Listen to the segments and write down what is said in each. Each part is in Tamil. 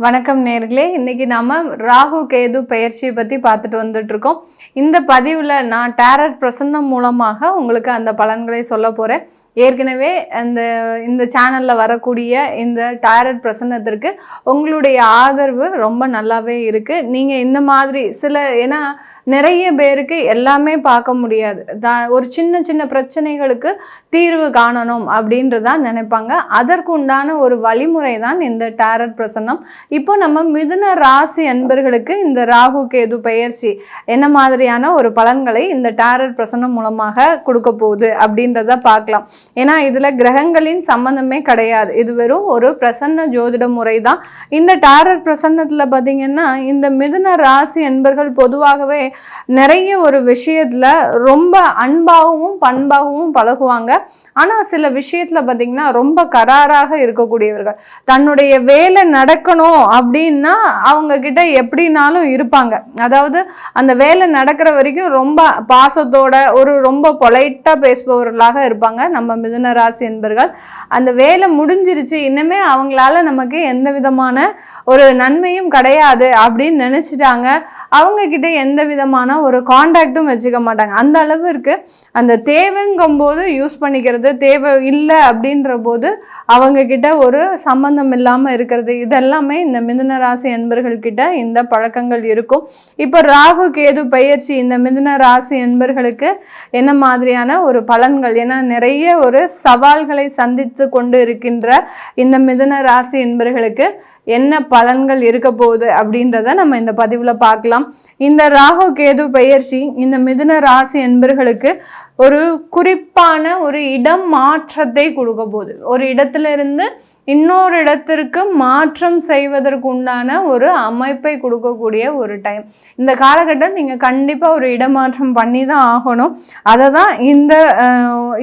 வணக்கம் நேர்களே, இன்னைக்கு நாம ராகு கேது பெயர்ச்சியை பற்றி பார்த்துட்டு வந்துட்டு இருக்கோம். இந்த பதிவில் நான் டேரட் பிரசன்னம் மூலமாக உங்களுக்கு அந்த பலன்களை சொல்ல போகிறேன். ஏற்கனவே இந்த சேனலில் வரக்கூடிய இந்த டேரட் பிரசன்னத்திற்கு உங்களுடைய ஆதரவு ரொம்ப நல்லாவே இருக்குது. நீங்கள் இந்த மாதிரி ஏன்னா நிறைய பேருக்கு எல்லாமே பார்க்க முடியாது. ஒரு சின்ன சின்ன பிரச்சனைகளுக்கு தீர்வு காணணும் அப்படின்றதான் நினைப்பாங்க. அதற்கு உண்டான ஒரு வழிமுறை தான் இந்த டேரட் பிரசன்னம். இப்போ நம்ம மிதுன ராசி அன்பர்களுக்கு இந்த ராகு கேது பெயர்ச்சி என்ன மாதிரியான ஒரு பலன்களை இந்த டேரட் பிரசன்னம் மூலமாக கொடுக்க போகுது அப்படின்றத பார்க்கலாம். ஏன்னா இதுல கிரகங்களின் சம்பந்தமே கிடையாது. இது வெறும் ஒரு பிரசன்ன ஜோதிட முறை தான். இந்த டேரட் பிரசன்னத்துல பார்த்தீங்கன்னா இந்த மிதுன ராசி அன்பர்கள் பொதுவாகவே நிறைய ஒரு விஷயத்துல ரொம்ப அன்பாகவும் பண்பாகவும் பழகுவாங்க. ஆனா சில விஷயத்துல பார்த்தீங்கன்னா ரொம்ப கராராக இருக்கக்கூடியவர்கள். தன்னுடைய வேலை நடக்கணும் அப்படின்னா அவங்க கிட்ட எப்படினாலும் இருப்பாங்க. அதாவது அந்த வேலை நடக்கிற வரைக்கும் ரொம்ப பாசத்தோட ரொம்ப பொலைட்டா பேசுபவர்களாக இருப்பாங்க நம்ம மிதுன ராசி என்பர்கள். அந்த வேலை முடிஞ்சிருச்சு, இன்னுமே அவங்களால நமக்கு எந்த விதமான ஒரு நன்மையும் கிடையாது அப்படின்னு நினைச்சிட்டாங்க. அவங்க கிட்ட எந்த விதமான ஒரு கான்டாக்டும் வச்சுக்க மாட்டாங்க. அந்த அளவுக்கு அந்த தேவைங்கும் போது யூஸ் பண்ணிக்கிறது, தேவை இல்லை அப்படின்ற போது அவங்க கிட்ட ஒரு சம்பந்தம் இல்லாம இருக்கிறது, இதெல்லாமே இந்த மிதுன ராசி என்பர்கள் கிட்ட இந்த பழக்கங்கள் இருக்கும். இப்போ ராகு கேது பெயர்ச்சி இந்த மிதுன ராசி என்பர்களுக்கு என்ன மாதிரியான ஒரு பலன்கள், ஏன்னா நிறைய ஒரு சவால்களை சந்தித்து கொண்டு இருக்கின்ற இந்த மிதுன ராசி என்பர்களுக்கு என்ன பலன்கள் இருக்க போகுது அப்படின்றத நம்ம இந்த பதிவில் பார்க்கலாம். இந்த ராகு கேது பெயர்ச்சி இந்த மிதுன ராசி என்பர்களுக்கு ஒரு குறிப்பான ஒரு இடம் மாற்றத்தை கொடுக்க போகுது. ஒரு இடத்துல இருந்து இன்னொரு இடத்திற்கு மாற்றம் செய்வதற்கு உண்டான ஒரு அமைப்பை கொடுக்கக்கூடிய ஒரு டைம். இந்த காலகட்டம் நீங்கள் கண்டிப்பாக ஒரு இடமாற்றம் பண்ணி தான் ஆகணும். அதை தான்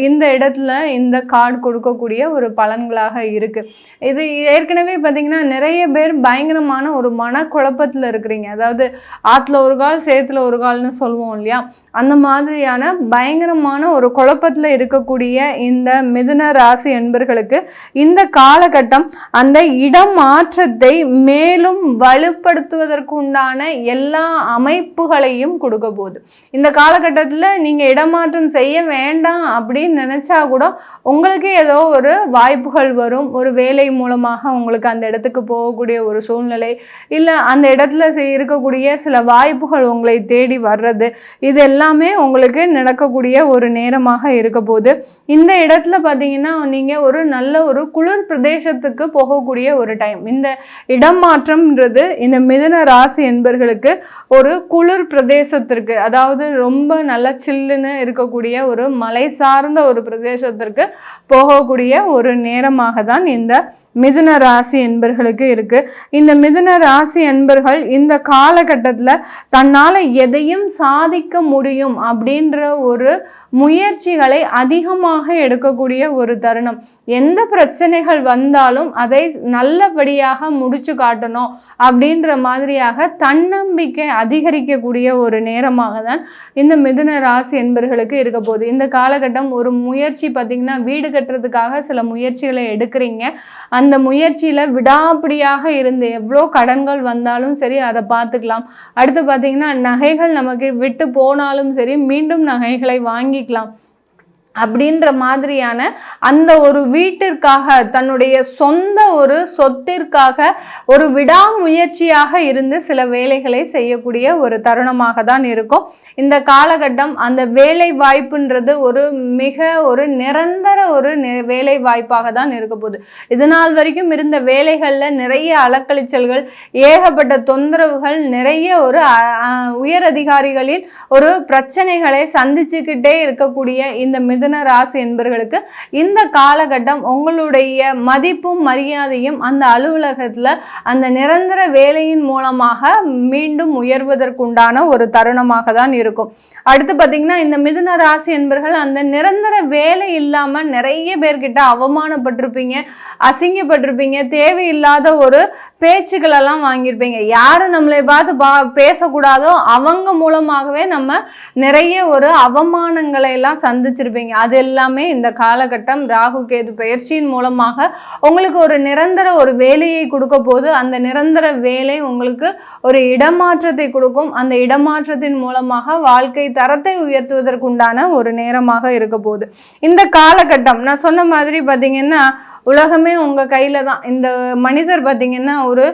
இந்த இடத்துல இந்த கார்டு கொடுக்கக்கூடிய ஒரு பலன்களாக இருக்குது. இது ஏற்கனவே பார்த்திங்கன்னா நிறைய பேர் பயங்கரமான ஒரு மனக்குழப்பத்தில் இருக்கிறீங்க. அதாவது ஆற்றுல ஒரு கால் சேத்துல ஒரு கால்னு சொல்லுவோம் இல்லையா, அந்த மாதிரியான பயங்கரமான ஒரு குழப்பத்தில் இருக்கக்கூடிய இந்த மிதுன ராசி என்பர்களுக்கு இந்த காலகட்டம் அந்த இடம் மாற்றத்தை மேலும் வலுப்படுத்துவதற்கு உண்டான எல்லா அமைப்புகளையும் கொடுக்க போகுது. இந்த காலகட்டத்தில் நீங்கள் இடமாற்றம் செய்ய வேண்டாம் அப்படின்னு நினைச்சா கூட உங்களுக்கு ஏதோ ஒரு வாய்ப்புகள் வரும். ஒரு வேலை மூலமாக உங்களுக்கு அந்த இடத்துக்கு போகக்கூடிய ஒரு சூழ்நிலை, இல்லை அந்த இடத்துல இருக்கக்கூடிய சில வாய்ப்புகள் உங்களை தேடி வர்றது, இது எல்லாமே உங்களுக்கு நடக்கக்கூடிய ஒரு நேரமாக இருக்க போது. இந்த இடத்துல பார்த்தீங்கன்னா நீங்கள் ஒரு நல்ல ஒரு குளிர் பிரதேசத்துக்கு போகக்கூடிய ஒரு டைம். இந்த இடம் மாற்றம்ன்றது இந்த மிதுன ராசி என்பர்களுக்கு ஒரு குளிர் பிரதேசத்திற்கு, அதாவது ரொம்ப நல்ல சில்லுன்னு இருக்கக்கூடிய ஒரு மலை சார்ந்த ஒரு பிரதேசத்திற்கு போகக்கூடிய ஒரு நேரமாக தான் இந்த மிதுன ராசி என்பர்களுக்கு இருக்கு. இந்த மிதுன ராசி என்பர்கள் இந்த காலகட்டத்தில் தன்னால் எதையும் சாதிக்க முடியும் அப்படின்ற ஒரு முயற்சிகளை அதிகமாக எடுக்கக்கூடிய ஒரு தருணம். எந்த பிரச்சனைகள் வந்தாலும் அதை நல்லபடியாக முடிச்சு காட்டணும் அப்படின்ற மாதிரியாக தன்னம்பிக்கை அதிகரிக்கக்கூடிய ஒரு நேரமாக தான் இந்த மிதுன ராசி என்பர்களுக்கு இருக்க போகுது. இந்த காலகட்டம் ஒரு முயற்சி பார்த்தீங்கன்னா வீடு கட்டுறதுக்காக சில முயற்சிகளை எடுக்கிறீங்க. அந்த முயற்சியில் விடாப்பிடியாக இருந்து எவ்வளோ கடன்கள் வந்தாலும் சரி அதை பார்த்துக்கலாம். அடுத்து பார்த்தீங்கன்னா நகைகள் நமக்கு விட்டு போனாலும் சரி மீண்டும் நகைகளை வாங்கிக்கலாம் அப்படின்ற மாதிரியான அந்த ஒரு வீட்டிற்காக, தன்னுடைய சொந்த ஒரு சொத்திற்காக ஒரு விடாமுயற்சியாக இருந்து சில வேலைகளை செய்யக்கூடிய ஒரு தருணமாக தான் இருக்கும் இந்த காலகட்டம். அந்த வேலை வாய்ப்புன்றது ஒரு நிரந்தர ஒரு வேலை வாய்ப்பாக தான் இருக்க போகுது. இதனால் வரைக்கும் இருந்த வேலைகளில் நிறைய அலக்கழிச்சல்கள், ஏகப்பட்ட தொந்தரவுகள், நிறைய ஒரு உயர் அதிகாரிகளின் ஒரு பிரச்சனைகளை சந்திச்சுக்கிட்டே இருக்கக்கூடிய இந்த மிதுன ராசி என்பர்களுக்கு இந்த காலகட்டம் உங்களுடைய மதிப்பும் மரியாதையும் அந்த அலுவலகத்தில் அந்த நிரந்தர வேலையின் மூலமாக மீண்டும் உயர்வதற்குண்டான ஒரு தருணமாக தான் இருக்கும். அடுத்து பார்த்தீங்கன்னா இந்த மிதுன ராசி என்பர்கள் அந்த நிரந்தர வேலை இல்லாமல் நிறைய பேர்கிட்ட அவமானப்பட்டிருப்பீங்க, அசிங்கப்பட்டிருப்பீங்க, தேவையில்லாத ஒரு பேச்சுக்களெல்லாம் வாங்கியிருப்பீங்க. யாரு நம்மளை பார்த்து பேசக்கூடாதோ அவங்க மூலமாகவே நம்ம நிறைய ஒரு அவமானங்களை எல்லாம் சந்திச்சிருப்பீங்க. இருப்பீங்க. அது எல்லாமே இந்த காலகட்டம் ராகு கேது பெயர்ச்சியின் மூலமாக உங்களுக்கு ஒரு நிரந்தர ஒரு வேலையை கொடுக்க போது, அந்த நிரந்தர வேலை உங்களுக்கு ஒரு இடமாற்றத்தை கொடுக்கும். அந்த இடமாற்றத்தின் மூலமாக வாழ்க்கை தரத்தை உயர்த்துவதற்குண்டான ஒரு நேரமாக இருக்க போகுது இந்த காலகட்டம். நான் சொன்ன மாதிரி பார்த்தீங்கன்னா உலகமே உங்கள் கையில் தான். இந்த மனிதர் பார்த்திங்கன்னா ஒரு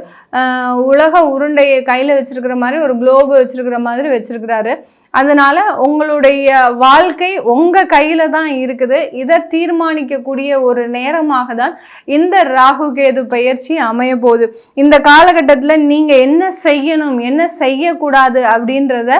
உலக உருண்டையை கையில் வச்சுருக்கிற மாதிரி, ஒரு குளோபு வச்சுருக்கிற மாதிரி வச்சுருக்கிறாரு. அதனால் உங்களுடைய வாழ்க்கை உங்கள் கையில் தான் இருக்குது. இதை தீர்மானிக்கக்கூடிய ஒரு நேரமாக தான் இந்த ராகு கேது பெயர்ச்சி அமைய போகுது. இந்த காலகட்டத்தில் நீங்கள் என்ன செய்யணும், என்ன செய்யக்கூடாது அப்படின்றத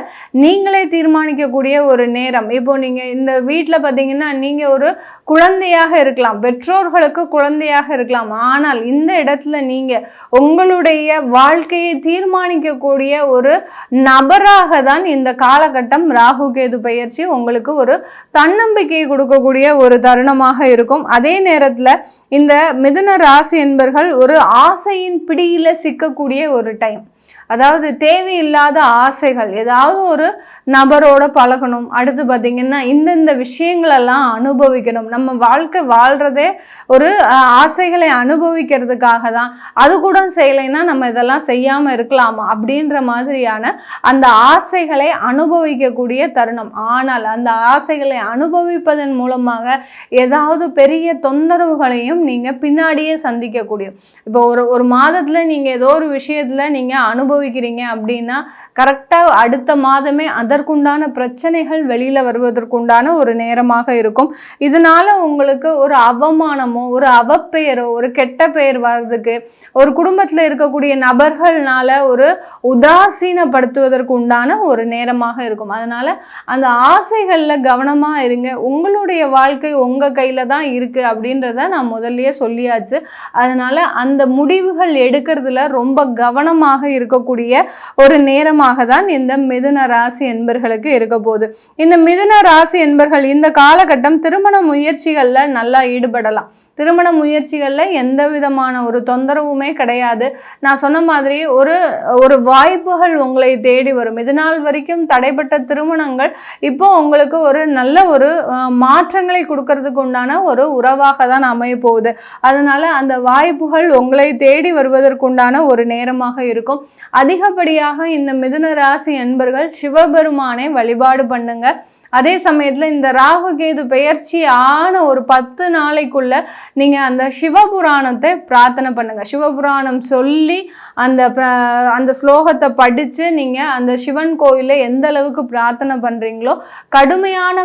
நீங்களே தீர்மானிக்கக்கூடிய ஒரு நேரம். இப்போது நீங்கள் இந்த வீட்டில் பார்த்திங்கன்னா நீங்கள் ஒரு குழந்தையாக இருக்கலாம், பெற்றோர்களுக்கு குழந்தையாக இருக்கலாம். ஆனால் இந்த இடத்துல நீங்கள் உங்களுடைய வாழ்க்கையை தீர்மானிக்கக்கூடிய ஒரு நபராக தான் இந்த காலகட்டம் ராகு கேது பெயர்ச்சி உங்களுக்கு ஒரு தன்னம்பிக்கையை கொடுக்கக்கூடிய ஒரு தருணமாக இருக்கும். அதே நேரத்தில் இந்த மிதுன ராசி என்பர்கள் ஒரு ஆசையின் பிடியில் சிக்கக்கூடிய ஒரு டைம். அதாவது தேவையில்லாத ஆசைகள், ஏதாவது ஒரு நபரோட பழகணும், அடுத்து பார்த்திங்கன்னா இந்தந்த விஷயங்களெல்லாம் அனுபவிக்கணும். நம்ம வாழ்க்கை வாழ்கிறதே ஒரு ஆசைகளை அனுபவிக்கிறதுக்காக தான். அது கூட செய்யலைன்னா நம்ம இதெல்லாம் செய்யாமல் இருக்கலாமா அப்படின்ற மாதிரியான அந்த ஆசைகளை அனுபவிக்கக்கூடிய தருணம். ஆனால் அந்த ஆசைகளை அனுபவிப்பதன் மூலமாக ஏதாவது பெரிய தொந்தரவுகளையும் நீங்கள் பின்னாடியே சந்திக்கக்கூடிய. இப்போ ஒரு மாதத்தில் நீங்கள் ஏதோ ஒரு விஷயத்தில் நீங்கள் அனுபவிக்கிறீங்க அப்படின்னா கரெக்டாக அடுத்த மாதமே அதற்குண்டான பிரச்சனைகள் வெளியில் வருவதற்குண்டான ஒரு நேரமாக இருக்கும். இதனால் உங்களுக்கு ஒரு அவமானமோ ஒரு அவப்பெயரோ ஒரு கெட்ட பெயர் வர்றதுக்கு, ஒரு குடும்பத்தில் இருக்கக்கூடிய நபர்கள்னால ஒரு உதாசீனப்படுத்துவதற்கு உண்டான ஒரு நேரமாக இருக்கும். அதனால் அந்த ஆசைகளில் கவனமாக இருங்க. உங்களுடைய வாழ்க்கை உங்கள் கையில் தான் இருக்குது அப்படின்றத நான் முதல்லயே சொல்லியாச்சு. அதனால் அந்த முடிவுகள் எடுக்கிறதுல ரொம்ப கவனமாக இருக்கக்கூடிய ஒரு நேரமாக தான் இந்த மிதுன ராசி என்பர்களுக்கு இருக்க போகுது. இந்த மிதுன ராசி என்பர்கள் இந்த காலகட்டம் திருமண முயற்சிகளில் நல்லா ஈடுபடலாம். திருமண முயற்சிகளில் எந்த விதமான ஒரு தொந்தரவுமே கிடையாது. நான் சொன்ன மாதிரி ஒரு வாய்ப்புகள் உங்களை தேடி வரும். இதனால் வரைக்கும் தடைப்பட்ட திருமணங்கள் இப்போ உங்களுக்கு ஒரு நல்ல ஒரு மாற்றங்களை கொடுக்கறதுக்கு உண்டான ஒரு உறவாக தான் அமைய போகுது. அதனால அந்த வாய்ப்புகள் உங்களை தேடி வருவதற்குண்டான ஒரு நேரமாக இருக்கும். அதிகப்படியாக இந்த மிதுன ராசி என்பர்கள் சிவபெருமானை வழிபாடு பண்ணுங்க. அதே சமயத்தில் இந்த ராகு கேது பெயர்ச்சி ஆன ஒரு 10 நாளைக்குள்ள நீங்கள் அந்த சிவபுராணத்தை பிரார்த்தனை பண்ணுங்க. சிவபுராணம் சொல்லி அந்த ஸ்லோகத்தை படித்து நீங்கள் அந்த சிவன் கோயிலில் எந்த அளவுக்கு பிரார்த்தனை பண்ணுறீங்களோ கடுமையான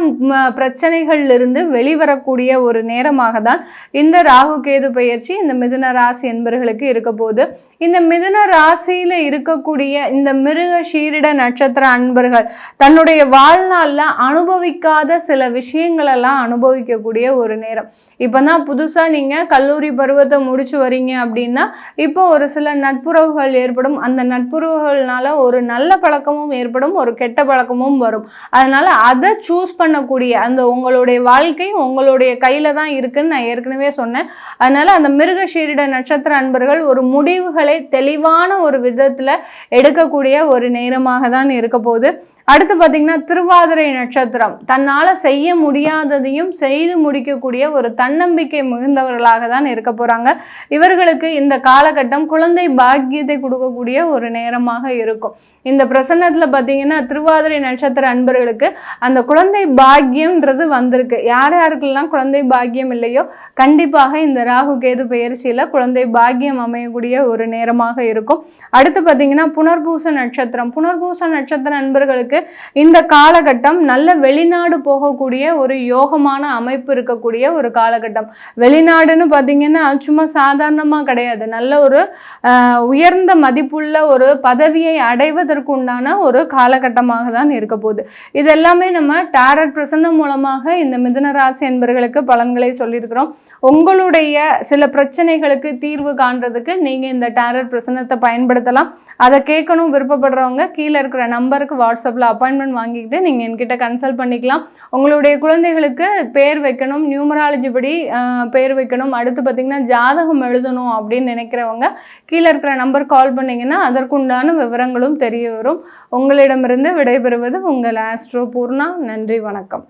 பிரச்சனைகளிலிருந்து வெளிவரக்கூடிய ஒரு நேரமாக தான் இந்த ராகு கேது பெயர்ச்சி இந்த மிதுன ராசி என்பர்களுக்கு இருக்க போகுது. இந்த மிதுன ராசியில் இருக்கக்கூடிய இந்த மிருக சீரிட நட்சத்திர அன்பர்கள் தன்னுடைய வாழ்நாளில் அனுபவிக்காத சில விஷயங்களெல்லாம் அனுபவிக்கக்கூடிய ஒரு நேரம். இப்போ தான் புதுசாக நீங்கள் கல்லூரி பருவத்தை முடிச்சு வரீங்க அப்படின்னா இப்போ ஒரு சில நட்புறவுகள் ஏற்படும். அந்த நட்புறவுகள்னால ஒரு நல்ல பழக்கமும் ஏற்படும், ஒரு கெட்ட பழக்கமும் வரும். அதனால் அதை சூஸ் பண்ணக்கூடிய அந்த உங்களுடைய வாழ்க்கை உங்களுடைய கையில் தான் இருக்குன்னு நான் ஏற்கனவே சொன்னேன். அதனால் அந்த மிருக சீரிட நட்சத்திர அன்பர்கள் ஒரு முடிவுகளை தெளிவான ஒரு விதத்தில் எடுக்கக்கூடிய ஒரு நேரமாக தான் இருக்க போகுது. அடுத்து பார்த்திங்கன்னா திருவாதிரை நட்சத்திரம் தன்னால் செய்ய முடியாததையும் செய்து முடிக்கக்கூடிய ஒரு தன்னம்பிக்கை மிகுந்தவர்களாக தான் இருக்க போகிறாங்க. இவர்களுக்கு இந்த காலகட்டம் குழந்தை பாக்கியத்தை கொடுக்கக்கூடிய ஒரு நேரமாக இருக்கும். இந்த பிரசன்னத்தில் பார்த்தீங்கன்னா திருவாதிரை நட்சத்திர அன்பர்களுக்கு அந்த குழந்தை பாக்கியம்ன்றது வந்திருக்கு. யார் யாருக்கெல்லாம் குழந்தை பாக்கியம் இல்லையோ கண்டிப்பாக இந்த ராகு கேது பெயர்ச்சியில் குழந்தை பாக்கியம் அமையக்கூடிய ஒரு நேரமாக இருக்கும். அடுத்து பார்த்தீங்கன்னா புனர்பூச நட்சத்திரம். புனர்பூச நட்சத்திர அன்பர்களுக்கு இந்த காலகட்டம் நல்ல வெளிநாடு போகக்கூடிய ஒரு யோகமான அமைப்பு இருக்கக்கூடிய ஒரு காலகட்டம். வெளிநாடுன்னு பார்த்தீங்கன்னா சும்மா சாதாரணமாக கிடையாது, நல்ல ஒரு உயர்ந்த மதிப்புள்ள ஒரு பதவியை அடைவதற்கு உண்டான ஒரு காலகட்டமாக தான் இருக்க போகுது. இது எல்லாமே நம்ம டாரட் பிரசன்னம் மூலமாக இந்த மிதுன ராசி என்பர்களுக்கு பலன்களை சொல்லியிருக்கிறோம். உங்களுடைய சில பிரச்சனைகளுக்கு தீர்வு காண்றதுக்கு நீங்கள் இந்த டாரட் பிரசன்னத்தை பயன்படுத்தலாம். அதை கேட்கணும் விருப்பப்படுறவங்க கீழே இருக்கிற நம்பருக்கு வாட்ஸ்அப்பில் அப்பாயின்மெண்ட் வாங்கிக்கிட்டு நீங்கள் என்கிட்ட கன்சல்ட் பண்ணிக்கலாம். உங்களுடைய குழந்தைகளுக்கு பேர் வைக்கணும், நியூமராலஜி படி பேர் வைக்கணும், அடுத்து பார்த்திங்கன்னா ஜாதகம் எழுதணும் அப்படின்னு நினைக்கிறவங்க கீழே இருக்கிற நம்பர் கால் பண்ணிங்கன்னா அதற்குண்டான விவரங்களும் தெரிய வரும். உங்களிடமிருந்து விடைபெறுவது உங்கள் ஆஸ்ட்ரோ பூர்ணா. நன்றி, வணக்கம்.